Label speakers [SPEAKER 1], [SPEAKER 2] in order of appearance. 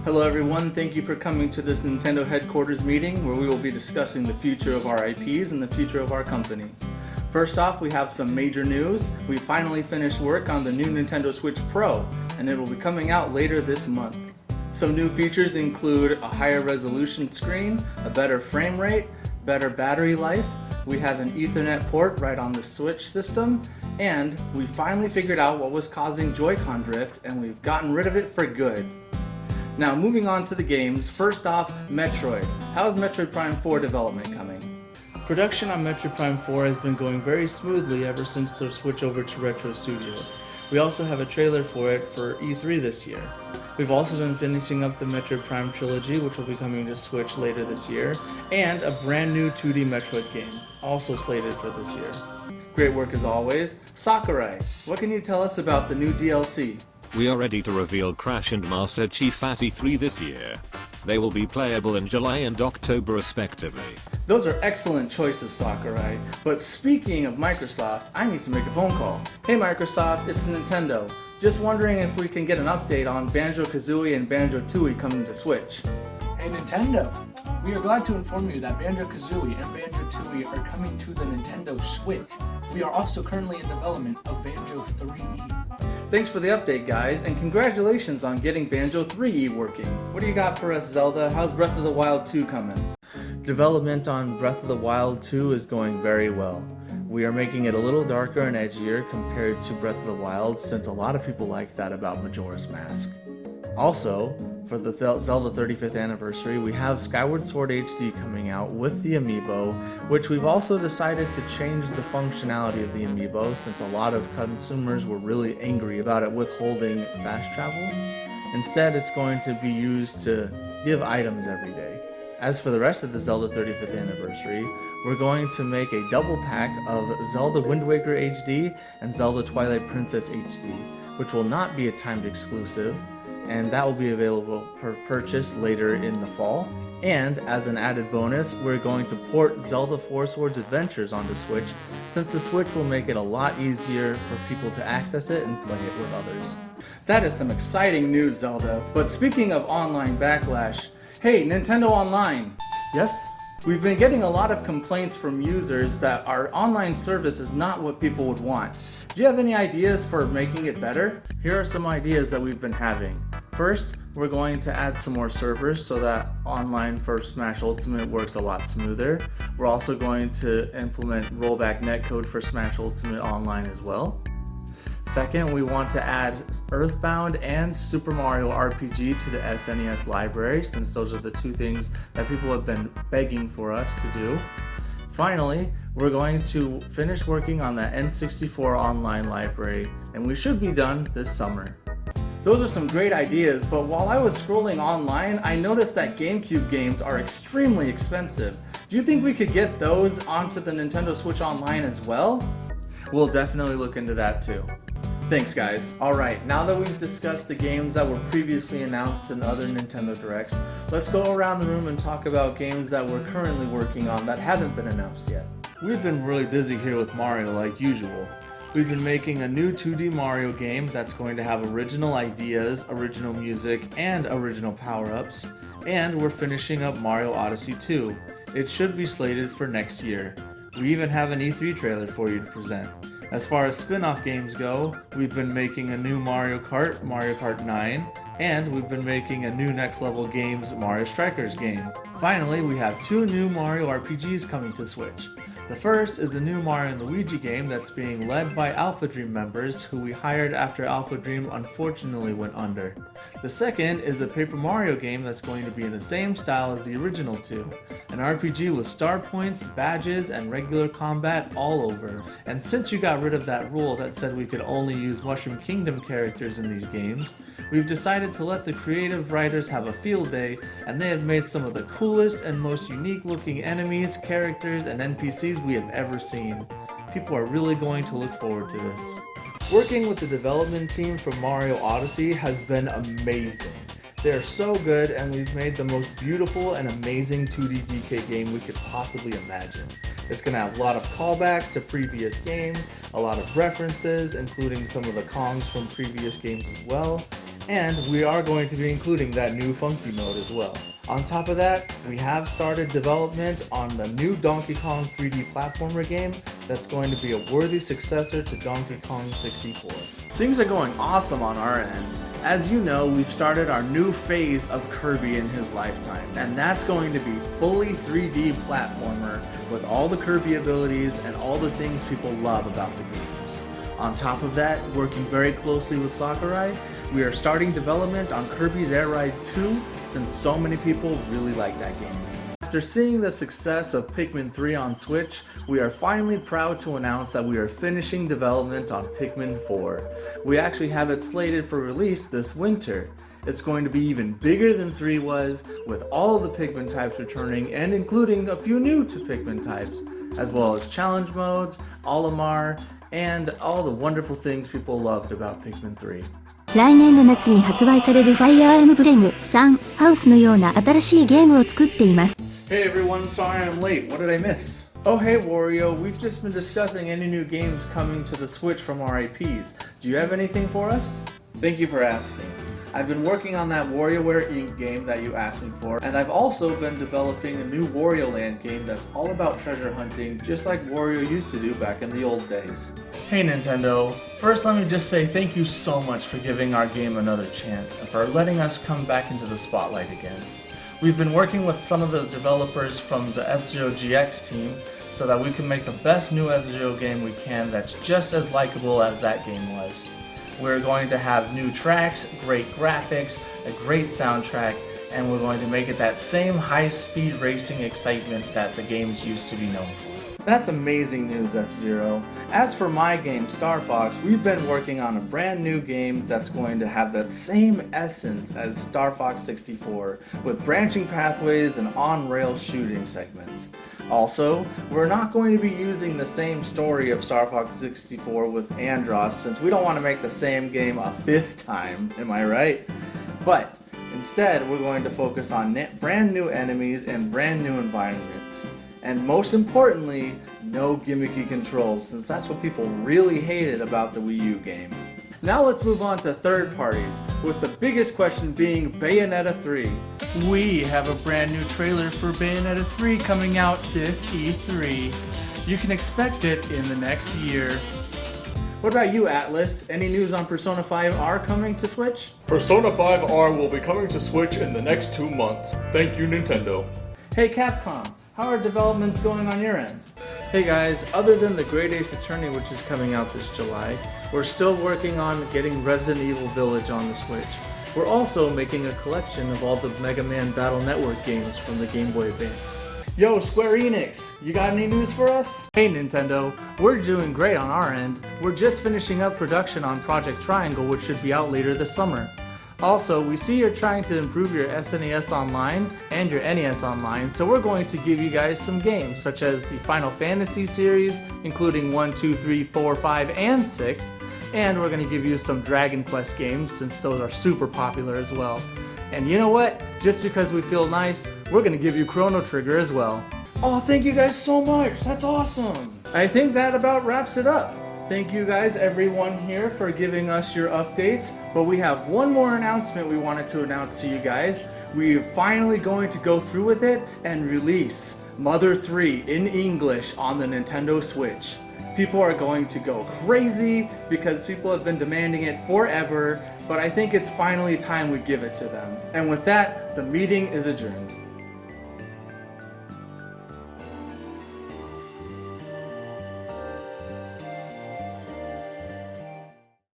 [SPEAKER 1] Hello everyone, thank you for coming to this Nintendo headquarters meeting where we will be discussing the future of our IPs and the future of our company. First off, we have some major news. We finally finished work on the new Nintendo Switch Pro, and it will be coming out later this month. Some new features include a higher resolution screen, a better frame rate, better battery life, we have an Ethernet port right on the Switch system, and we finally figured out what was causing Joy-Con drift, and we've gotten rid of it for good. Now moving on to the games, first off, Metroid. How is Metroid Prime 4 development coming? Production on Metroid Prime 4 has been going very smoothly ever since their switch over to Retro Studios. We also have a trailer for it for E3 this year. We've also been finishing up the Metroid Prime trilogy, which will be coming to Switch later this year, and a brand new 2D Metroid game, also slated for this year. Great work as always. Sakurai, what can you tell us about the new DLC?
[SPEAKER 2] We are ready to reveal Crash and Master Chief at E3 this year. They will be playable in July and October respectively.
[SPEAKER 1] Those are excellent choices, Sakurai. But speaking of Microsoft, I need to make a phone call. Hey Microsoft, it's Nintendo. Just wondering if we can get an update on Banjo-Kazooie and Banjo-Tooie coming to Switch.
[SPEAKER 3] Hey Nintendo! We are glad to inform you that Banjo-Kazooie and Banjo-Tooie are coming to the Nintendo Switch. We are also currently in development of Banjo 3E.
[SPEAKER 1] Thanks for the update, guys, and congratulations on getting Banjo 3E working. What do you got for us, Zelda? How's Breath of the Wild 2 coming? Development on Breath of the Wild 2 is going very well. We are making it a little darker and edgier compared to Breath of the Wild, since a lot of people like that about Majora's Mask. Also, for the Zelda 35th anniversary, we have Skyward Sword HD coming out with the amiibo, which we've also decided to change the functionality of the amiibo since a lot of consumers were really angry about it withholding fast travel. Instead, it's going to be used to give items every day. As for the rest of the Zelda 35th anniversary, we're going to make a double pack of Zelda Wind Waker HD and Zelda Twilight Princess HD, which will not be a timed exclusive, and that will be available for purchase later in the fall. And as an added bonus, we're going to port Zelda Four Swords Adventures onto Switch, since the Switch will make it a lot easier for people to access it and play it with others. That is some exciting news, Zelda. But speaking of online backlash, hey, Nintendo Online! Yes? We've been getting a lot of complaints from users that our online service is not what people would want. Do you have any ideas for making it better? Here are some ideas that we've been having. First, we're going to add some more servers so that online for Smash Ultimate works a lot smoother. We're also going to implement rollback netcode for Smash Ultimate Online as well. Second, we want to add Earthbound and Super Mario RPG to the SNES library, since those are the two things that people have been begging for us to do. Finally, we're going to finish working on the N64 online library, and we should be done this summer. Those are some great ideas, but while I was scrolling online, I noticed that GameCube games are extremely expensive. Do you think we could get those onto the Nintendo Switch Online as well? We'll definitely look into that too. Thanks guys. Alright, now that we've discussed the games that were previously announced in other Nintendo Directs, let's go around the room and talk about games that we're currently working on that haven't been announced yet. We've been really busy here with Mario like usual. We've been making a new 2D Mario game that's going to have original ideas, original music, and original power-ups, and we're finishing up Mario Odyssey 2. It should be slated for next year. We even have an E3 trailer for you to present. As far as spin-off games go, we've been making a new Mario Kart, Mario Kart 9, and we've been making a new Next Level Games Mario Strikers game. Finally, we have two new Mario RPGs coming to Switch. The first is a new Mario & Luigi game that's being led by Alpha Dream members who we hired after Alpha Dream unfortunately went under. The second is a Paper Mario game that's going to be in the same style as the original two. An RPG with star points, badges, and regular combat all over. And since you got rid of that rule that said we could only use Mushroom Kingdom characters in these games, we've decided to let the creative writers have a field day, and they have made some of the coolest and most unique looking enemies, characters, and NPCs we have ever seen. People are really going to look forward to this. Working with the development team for Mario Odyssey has been amazing. They're so good, and we've made the most beautiful and amazing 2D DK game we could possibly imagine. It's going to have a lot of callbacks to previous games, a lot of references, including some of the Kongs from previous games as well, And we are going to be including that new funky mode as well. On top of that, we have started development on the new Donkey Kong 3D platformer game that's going to be a worthy successor to Donkey Kong 64. Things are going awesome on our end. As you know, we've started our new phase of Kirby in his lifetime, and that's going to be fully 3D platformer with all the Kirby abilities and all the things people love about the games. On top of that, working very closely with Sakurai, we are starting development on Kirby's Air Ride 2 since so many people really like that game. After seeing the success of Pikmin 3 on Switch, we are finally proud to announce that we are finishing development on Pikmin 4. We actually have it slated for release this winter. It's going to be even bigger than 3 was, with all the Pikmin types returning and including a few new to Pikmin types, as well as challenge modes, Olimar, and all the wonderful things people loved about Pikmin 3.
[SPEAKER 4] 来年の夏に発売されるファイアーエムブレム3ハウスのような新しいゲームを作っています。
[SPEAKER 1] Hey everyone, sorry I'm late. What did I miss? Oh hey Wario, we've just been discussing any new games coming to the Switch from our IPs. Do you have anything for us? Thank you for asking. I've been working on that WarioWare Inc. game that you asked me for, and I've also been developing a new Wario Land game that's all about treasure hunting, just like Wario used to do back in the old days. Hey Nintendo, first let me just say thank you so much for giving our game another chance, and for letting us come back into the spotlight again. We've been working with some of the developers from the F-Zero GX team, so that we can make the best new F-Zero game we can that's just as likable as that game was. We're going to have new tracks, great graphics, a great soundtrack, and we're going to make it that same high-speed racing excitement that the games used to be known for. That's amazing news, F-Zero. As for my game, Star Fox, we've been working on a brand new game that's going to have that same essence as Star Fox 64, with branching pathways and on-rail shooting segments. Also, we're not going to be using the same story of Star Fox 64 with Andross, since we don't want to make the same game a 5th time, am I right? But instead, we're going to focus on brand new enemies and brand new environments. And most importantly, no gimmicky controls, since that's what people really hated about the Wii U game. Now let's move on to third parties, with the biggest question being Bayonetta 3. We have a brand new trailer for Bayonetta 3 coming out this E3. You can expect it in the next year. What about you, Atlas? Any news on Persona 5R coming to Switch?
[SPEAKER 5] Persona 5R will be coming to Switch in the next 2 months. Thank you, Nintendo.
[SPEAKER 1] Hey Capcom, how are developments going on your end? Hey guys, other than the Great Ace Attorney which is coming out this July, we're still working on getting Resident Evil Village on the Switch. We're also making a collection of all the Mega Man Battle Network games from the Game Boy Advance. Yo, Square Enix, you got any news for us? Hey Nintendo, we're doing great on our end. We're just finishing up production on Project Triangle, which should be out later this summer. Also, we see you're trying to improve your SNES Online and your NES Online, so we're going to give you guys some games, such as the Final Fantasy series, including 1, 2, 3, 4, 5, and 6, and we're going to give you some Dragon Quest games, since those are super popular as well. And you know what? Just because we feel nice, we're going to give you Chrono Trigger as well. Oh, thank you guys so much! That's awesome! I think that about wraps it up. Thank you guys, everyone here, for giving us your updates, but we have one more announcement we wanted to announce to you guys. We're finally going to go through with it and release Mother 3 in English on the Nintendo Switch. People are going to go crazy because people have been demanding it forever, but I think it's finally time we give it to them. And with that, the meeting is adjourned.